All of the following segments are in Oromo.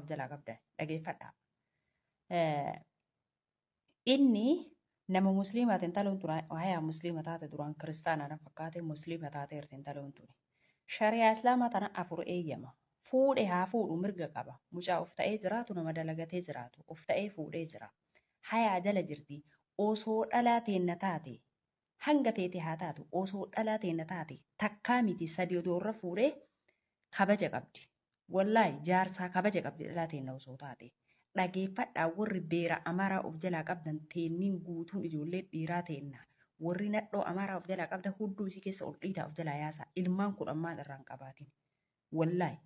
of jalaa qabdan dhageeffadhaa. Inni nama musliimaatiin taluun tura hayaa musliima taate duraan kiristaanaadhaan fakkaate musliima taateertiin taluun tuni. Shariyaa islaamaa tana afur eeyyama. Fuudhee haa fuudhu mirga qaba. Mucaa of ta'ee jiraatu nama dalagatee jiraatu of ta'ee fuudhee jira. Hayaa jala jirti osoo dhalaa teenna taate hanga teete haa taatu osoo dhalaa teenna taate takkaa miti sadii odoorra fuudhee kabaja qabdi. Wallaahi jaarsaa kabaja qabdi dhalaa teenna osoo taate. Dhageeffadhaa warri beera amaaraa of jalaa qabdan teenniin guutuun ijoollee dhiiraa teenna. Warri nadhoo amaaraa of jalaa qabda hudduu isii keessa ol dhiitaa of jalaa yaasa. Ilmaan kun ammaan irraan qabaatin. Wallaahi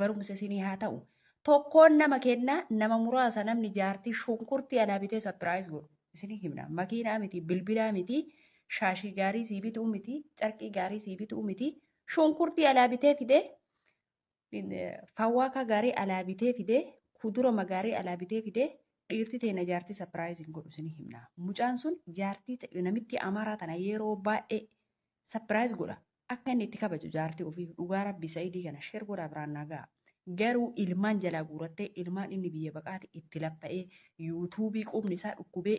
barumsa isinii haa ta'u. Tokkoon nama kennaa nama muraasa namni jaartii shunkurtii alaa bitee sapiraayis godhu. Isinii himna. Makiinaa miti bilbilaa miti shaashii gaarii sii bituu miti carqii gaarii sii bituu miti shunkurtii alaa bitee fidee fawwaaka gaarii alaa bitee fidee kudura magaarii alaa bitee fidee dhiirti teena jaartii sapiraayiziin godhu isinii himna. Mucaan sun jaartii namitti amaaraa tana yeroo baay'ee sapiraayiz godha. Akka inni itti kabaju jaartii ofii dhugaa rabbi sa'idii kana sheer godhaa biraan nagaa. Garuu ilmaan jalaa guurattee ilmaan inni biyya baqaate itti lapha'ee yuutuubii qubni isaa dhukkubee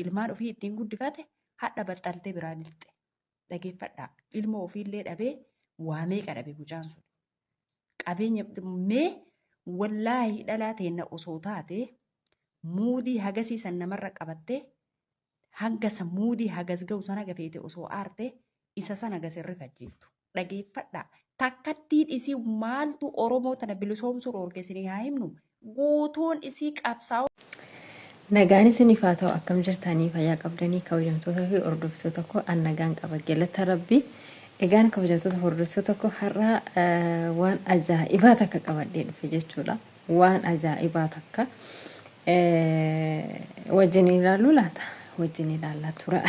ilmaan ofii ittiin guddifate hadha baxxaltee biraa dilxe. Dhageeffadhaa ilma ofiillee dhabee waa meeqa dhabe mucaan sun. Qabeenya mee wallaahi dhalaa teenna osoo taate muudii hagasiisan namarra qabattee hanga muudii hagas ga'u sana gafeete osoo aarte isa sana gasirri fajjeeftu. Dhageeffadhaa takkattiin isii maaltu Oromoo tana bilisoomsuu dhoorgeessinii haa himnu guutuun isii qabsaa'u. Nagaan isiniif haa ta'u akkam jirtanii fayyaa qabdanii kabajamtoota fi hordoftoota koo an nagaan qaba galata rabbi. Egaan kabajamtoota hordoftoota koo har'a waan ajaa'ibaa takka qabadhee dhufe jechuudha. Waan ajaa'ibaa takka wajjin ilaaluu laata wajjin ilaallaa tura.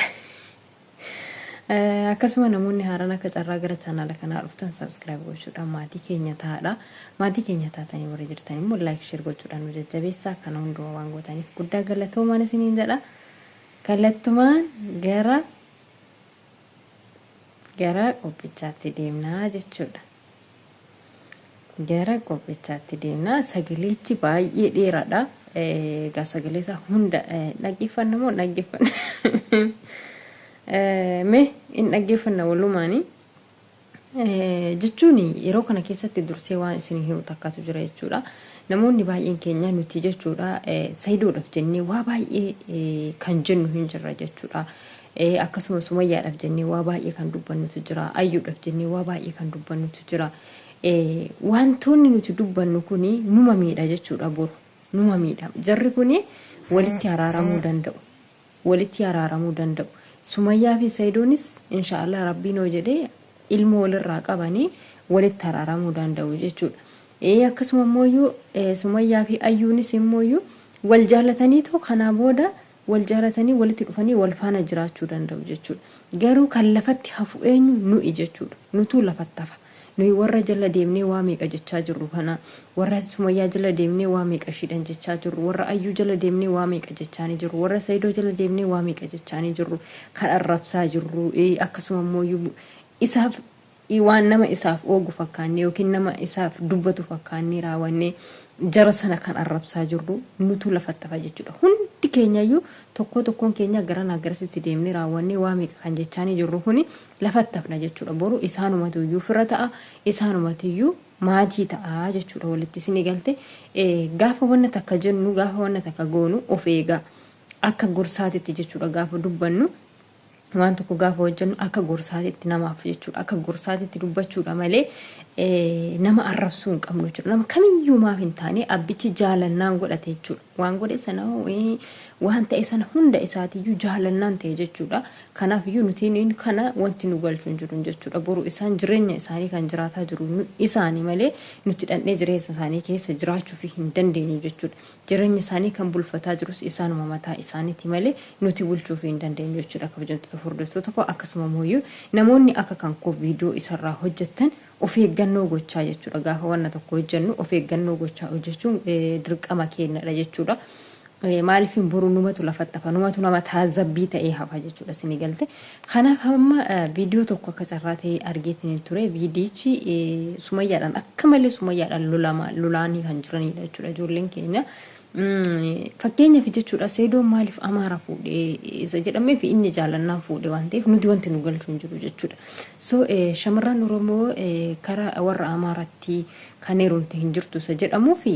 Akkasuma namoonni haaraan akka carraa gara chaanaala kanaa dhuftan subscribe gochuudhaan maatii keenya taa'aadha. Maatii keenya taatanii warra jirtan immoo like share gochuudhaan nu jajjabeessaa kana hundumaa waan gootaniif guddaa galatoomaa isiniin jedha. Kallattumaan gara qophichaatti deemnaa jechuudha. Gara qophichaatti deemnaa sagaleechi baay'ee dheeraadha. Egaa sagalee isaa hunda dhaggeeffanna moo dhaggeeffanna? Mee in dhaggeeffanna walumaanii jechuun yeroo kana keessatti dursee waan isin himu takkaatu jira jechuudha. Namoonni baay'een keenya nuti jechuudha Sayidoodhaaf jennee waa baay'ee kan jennu hin jirra jechuudha. Akkasuma Sumayyaadhaaf jennee waa baay'ee kan dubbannutu jira. Ayyuudhaaf jennee waa baay'ee kan dubbannutu jira. Wantoonni nuti dubbannu kuni numa miidha jechuudha boru. Numa miidha. Jarri kuni walitti araaramuu danda'u. Walitti araaramuu danda'u. Sumayyaa fi Sayidoonis inshaallah rabbiin hoo jedhee ilmoo walirraa qabanii walitti araaramuu danda'u jechuudha. Akkasuma immoo Sumayyaa fi Ayyuunis immoo wal jaalatanii too kanaa booda wal jaalatanii walitti dhufanii wal faana jiraachuu danda'u jechuudha. Garuu kan lafatti hafu eenyu nu'i jechuudha. Nutu lafatti hafa. Nuyi warra jala deemnee waa meeqa jechaa jirru kana warra Sumayyaa jala deemnee waa meeqa shidhan jechaa jirru warra Ayyuu jala deemnee waa meeqa jechaanii jirru warra Sayidoo jala deemnee waa meeqa jechaanii jirru kan arrabsaa jirru akkasuma immoo isaaf waan nama isaaf oogu fakkaannee yookiin nama isaaf dubbatu fakkaannee raawwannee jara sana kan arrabsaa jirru nutu lafatti hafa jechuudha. Hundi keenyayyuu tokkoon keenya gara agarsiitti deemnee raawwannee waa meeqa kan jechaanii jirru kuni lafatti hafna jechuudha. Boru isaanumatiyyuu fira ta'a isaanumatiyyuu maatii ta'a jechuudha. Walitti isin galte gaafa wanna takka jennu gaafa wanna takka goonu of eegaa akka gorsaatitti jechuudha. Gaafa dubbannu waan tokko gaafa hojjennu akka gorsaatitti namaaf jechuudha. Akka gorsaatitti dubbachuudha malee nama arrabsuu hin qabnu jechuudha. Nama kamiyyuu maaf hin taane abbichi jaalannaan godhate jechuudha. Waan godhe sana waan ta'e sana hunda isaatiyyuu jaalannaan ta'e jechuudha. Kanaafiyyuu nuti kana wanti nu galchuu hin jiru jechuudha. Boru isaan jireenya isaanii kan jiraataa jiru isaanii malee nuti dhandhee jireenya isaanii keessa jiraachuu hin dandeenyu jechuudha. Jireenya isaanii kan bulfataa jirus isaanuma mataa isaaniiti malee nuti bulchuu hin dandeenyu jechuudha. Kabajamtoota hordoftoota koo akkasuma immoo namoonni akka kan koo viidiyoo isarraa hojjettan of eeggannoo gochaa jechuudha. Gaafa wanna tokko hojjennu of eeggannoo gochaa hojjechuun dirqama keenyadha jechuudha. maaliif hin boru numatu lafatti hafa numatu nama taazabbii ta'ee hafa jechuudha isin galte. Kanaaf amma viidiyoo tokko akka carraa ta'ee argeetiin ture viidiyichi Sumayyaadhaan akka malee Sumayyaadhaan lolaanii kan jiranidha jechuudha ijoolleen keenya. Fakkeenyaaf jechuudha Seedoon maaliif Amaara fuudhee isa jedhamee fi inni jaalannaa fuudhee waan ta'eef nuti wanti nu galchuu hin jiru jechuudha. So shamarran Oromoo karaa warra Amaaratti kan heerumte hin jirtu isa jedhamuu fi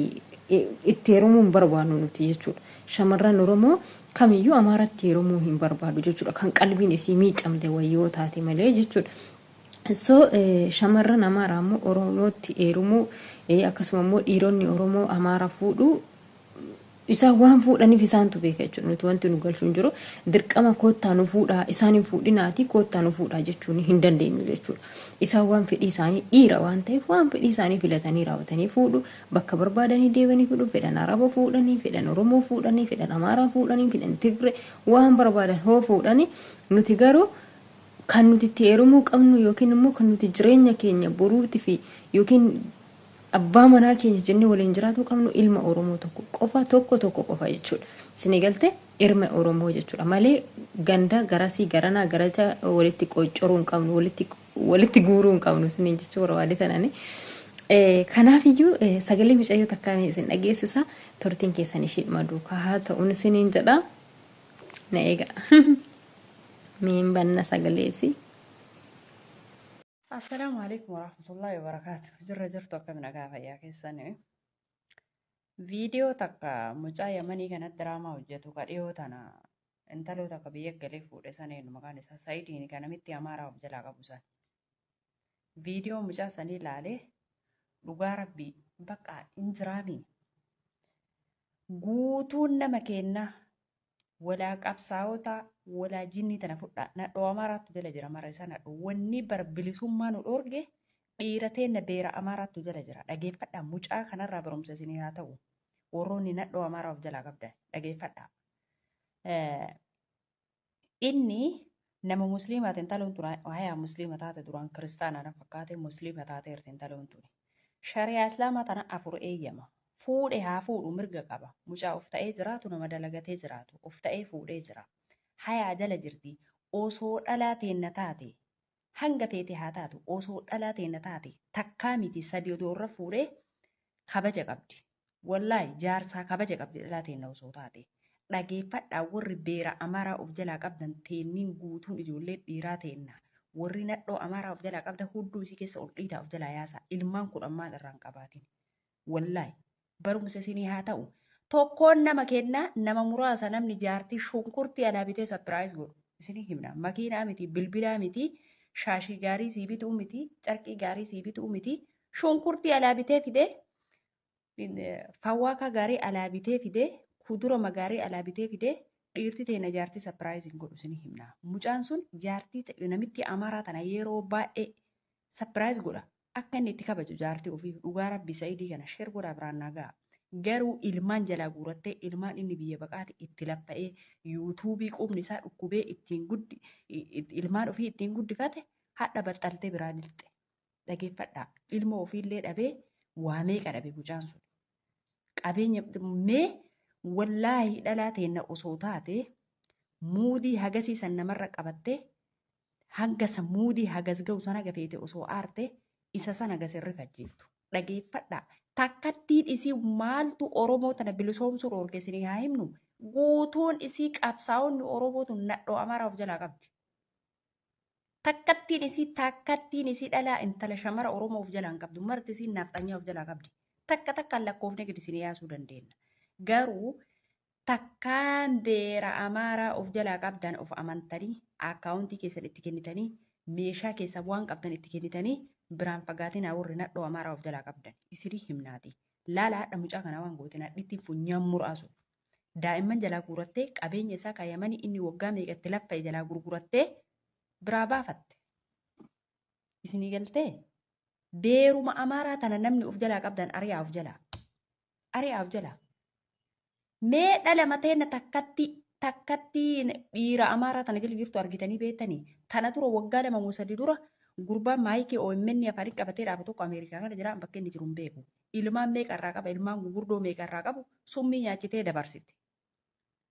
itti heerumuun barbaadu nuti jechuudha. Shamarran Oromoo kamiyyuu Amaaratti heerumuu hin barbaadu jechuudha. Kan qalbiin isii miicamte wayyoo taate malee jechuudha. So shamarran Amaaraa immoo Oromootti heerumuu akkasuma immoo dhiironni Oromoo Amaara fuudhuu isaan waan fuudhaniif isaantu beeka jechuudha. Nuti wanti nu galchuu hin jiru dirqama koottaa nu fuudhaa isaaniin fuudhinaati koottaa nu fuudhaa jechuun hin dandeenyu jechuudha. Isaan waan fedhii isaanii dhiira waan ta'eef waan fedhii isaanii filatanii raawwatanii fuudhu bakka barbaadanii deebanii fuudhu fedhan Araba fuudhanii fedhan Oromoo fuudhanii fedhan Amaaraa fuudhanii fedhan Tigre waan barbaadan hoo fuudhanii nuti garuu kan nuti itti heerumuu qabnu yookiin immoo kan nuti jireenya keenya boruutii fi yookiin abbaa manaa keenya jennee waliin jiraatu qabnu ilma Oromoo tokko qofa jechuudha. Isin galte ilma Oromoo jechuudha. Malee ganda garasii garanaa garaja walitti qocoruu hin qabnu walitti guuruu hin qabnu isin jechuu barbaade tanani. Kanaaf iyyuu sagalee mucayyoo takka isin dhageessisa tortiin keessan ishee duukaa haa ta'uun isiniin jedha. Na eega. Meen banna sagaleesi. Assalamu alaikum warahmatullahi wabarakatuh. Jirra jirtu akka minagaa fayyaa keessanii. Viidiyoo takka mucaa Yamanii kanatti diraamaa hojjetu ka dhiyoo tana intaloota akka biyya galee fuudhe saneen maqaan isaa Saayidiin kanamitti Amaaraa of jalaa qabu san. Viidiyoo mucaa sanii ilaalee dhugaa rabbii bakka injiraami. Guutuun nama kennaa walaa qabsaa'ota walaa jinni tana fudha nadhoo Amaaraattu jala jira mara isa nadhoo wanni barbilisummaa nu dhorge dhiiratee na beera Amaaraattu jala jira dhageeffadhaa mucaa kanarraa barumsa isinii haa ta'u warroonni nadhoo Amaaraa of jalaa qabdan dhageeffadhaa. Inni nama musliimaati intaloon tun hayaa musliima taate duraan kiristaanaa fakkaate musliima taateerti intaloon tun shariyaa islaamaa tana afur eeyyama. Fuudhee haa fuudhu mirga qaba. Mucaa of ta'ee jiraatu nama dalagatee jiraatu of ta'ee fuudhee jira. Hayaa jala jirti osoo dhalaa teenna taate hanga feete haa taatu osoo dhalaa teenna taate takkaa miti sadii odoorra fuudhee kabaja qabdi. Wallaahi jaarsaa kabaja qabdi dhalaa teenna osoo taate. Dhageeffadhaa warri beera Amaaraa of jalaa qabdan teenniin guutuun ijoollee dhiiraa teenna. Warri nadhoo Amaaraa of jalaa qabda hudduu isii keessa ol dhiitaa of jalaa yaasa. Ilmaan kudhan maal irraan qabaatin. Wallaahi. Barumsa isinii haa ta'u tokkoon nama kennaa nama muraasa namni jaartii shunkurtii alaa bitee sapiraayis godhu isinii himna makiinaa miti bilbilaa miti shaashii gaarii sii bituu miti carqii gaarii sii bituu miti shunkurtii alaa bitee fidee fawwaakaa gaarii alaa bitee fidee kudura magaarii alaa bitee fidee dhiirti teena jaartii sapiraayis hin godhu isinii himna mucaan sun jaartii namitti Amaaraa tana yeroo baay'ee sapiraayis godha. Akka inni itti kabaju jaartii ofii dhugaa rabbi Saayidii kana sheer godhaa biraan nagaa. Garuu ilmaan jalaa guurattee ilmaan inni biyya baqaate itti laffa'ee yuutuubii qubni isaa dhukkubee ilmaan ofii ittiin guddifate hadha baxxaltee biraa dilte. Dhageeffadhaa ilma ofiillee dhabee waa meeqa dhabe mucaan sun. Qabeenya mee wallaahi dhalaa teenna osoo taate muudii hagasiisan namarra qabattee hanga muudii hagas ga'u sana gafeete osoo aarte. Isa sana gasirri fajjeeftu dhageeffadhaa takkattiin isii maaltu Oromoo tana bilisoomsuu dhorgeessinii haa himnu guutuun isii qabsaa'onni Oromootu nadhoo Amaaraa of jalaa qabdi. Takkattiin isii dhalaa intala shamara Oromoo of jalaan qabdu marti isii naafxanyaa of jalaa qabdi. Takkaan lakkoofne gadi isinii yaasuu dandeenya. Garuu takkaan beera Amaaraa of jalaa qabdan of amantanii akkaawuntii keessan itti kennitanii meeshaa keessa waan qabdan itti kennitanii biraan fagaatiin warri nadhoo Amaaraa of jalaa qabdan isinii himnaati. Laala haadha mucaa kana waan gootin hadhiitti funyaan muraasu. Daa'imman jalaa guurattee qabeenya isaa kaayamanii inni waggaa meeqatti laffa'e jalaa gurgurattee biraa baafatte. Isinii galtee beeruma Amaaraa tana namni of jalaa qabdan ari'aa of jalaa. Ari'aa of jalaa. Mee dhala mateenna takkatti dhiira Amaaraa tana jala jirtu argitanii beektanii tana dura waggaa 2 dura gurbaan maayikii OMN afaan qabatee dhaabatu tokko Ameerikaa kana jira bakka inni jiru hin beeku. Ilmaan meeqa irraa qaba ilmaan gurguddoo meeqa irraa qabu summii nyaachitee dabarsiti.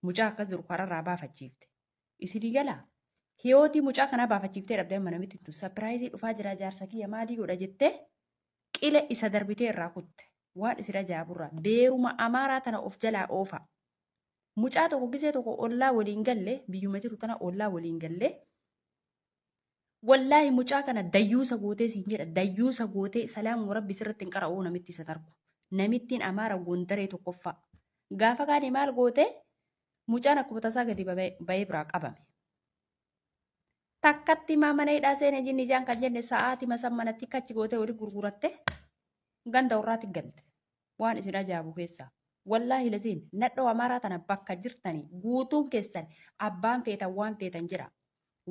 mucaa akkas jiru kararraa baafachiifte. Isinii galaa hiyootii mucaa kanaa baafachiiftee dhabdee mana miti tu sapiraayizii dhufaa jira jaarsa kiyya maalii godha jettee qile isa darbitee irraa kutte waan isin ajaa'iburraa beeruma amaaraa tana of jalaa oofa. Mucaa tokko gisee tokko ollaa waliin galle biyyuma jiru tana ollaa waliin galle wallaahi mucaa kana dayyuusa gootee siin jedha dayyuusa gootee salaamu rabbi sirratti hin qara'uu namitti isa tarku namittiin amaara gondaree tokkoffaa gaafa kaanii maal gootee mucaan akkuma tasaa gadi bahee biraa qabame. Takkatti maamana hidhaa seenee jinni jaan kan jenne sa'aatii masan manatti kachi gootee wali gurguratte ganda warraatti galte waan isin ajaa'ibu keessaa. Wallaahi laziin nadhoo amaaraa tana bakka jirtanii guutuun keessan abbaan feetan waan feetan jira.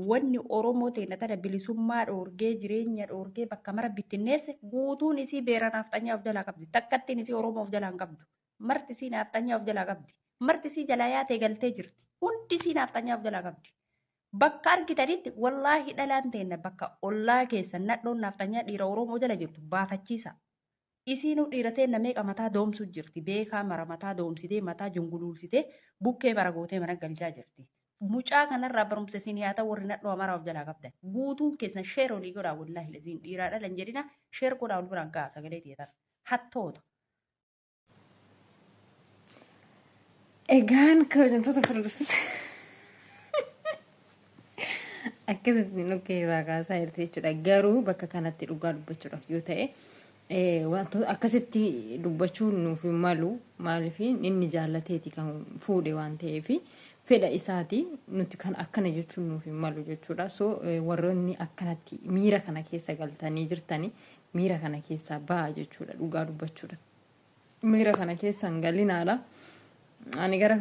Wanni Oromoo teenya tana bilisummaa dhoorgee jireenya dhoorgee bakka mara bittinneesse guutuun isii beera naafxanyaa of jalaa qabdi. Takkattiin isii Oromoo of jalaa hin qabdu. Marti isii naafxanyaa of jalaa qabdi. Marti isii jalaa yaatee galtee jirti. Hundi isii naafxanyaa of jalaa qabdi. Bakka argitanitti wallaahi dhalaan teenya bakka ollaa keessan nadhoon naafxanyaa dhiira Oromoo jala jirtu baafachiisa. Isiinuu dhiira teenya meeqa mataa doomsuu jirti. Beekaa mara mataa doomsitee mataa junguluulsitee bukkee bara gootee mana galchaa jirti. Mucaa kanarraa barumsa isin yaa ta'u warri nadhoo amaaraa of jalaa qabdan. Guutuun keessan sheer olii godhaa wallaahi laziin dhiiraa dhalan jedhina sheer godhaa ol biraan gahaa sagalee tiyeetan. Hattoota. Egaan kabajamtoota firdusita. Akkasitti nukkee irraa kaasaa jirti jechuudha. Garuu bakka kanatti dhugaa dubbachuudhaaf yoo ta'e wantoota akkasitti dubbachuun nuuf hin malu maaliif inni jaallateeti kan fuudhe waan ta'eef fedha isaati nuti kan akkana jechuun nuuf hin malu jechuudha. So warroonni akkanatti miira kana keessa galtanii jirtanii miira kana keessaa ba'a jechuudha dhugaa dubbachuudha. Miira kana keessa hin galinaadha. Ani gara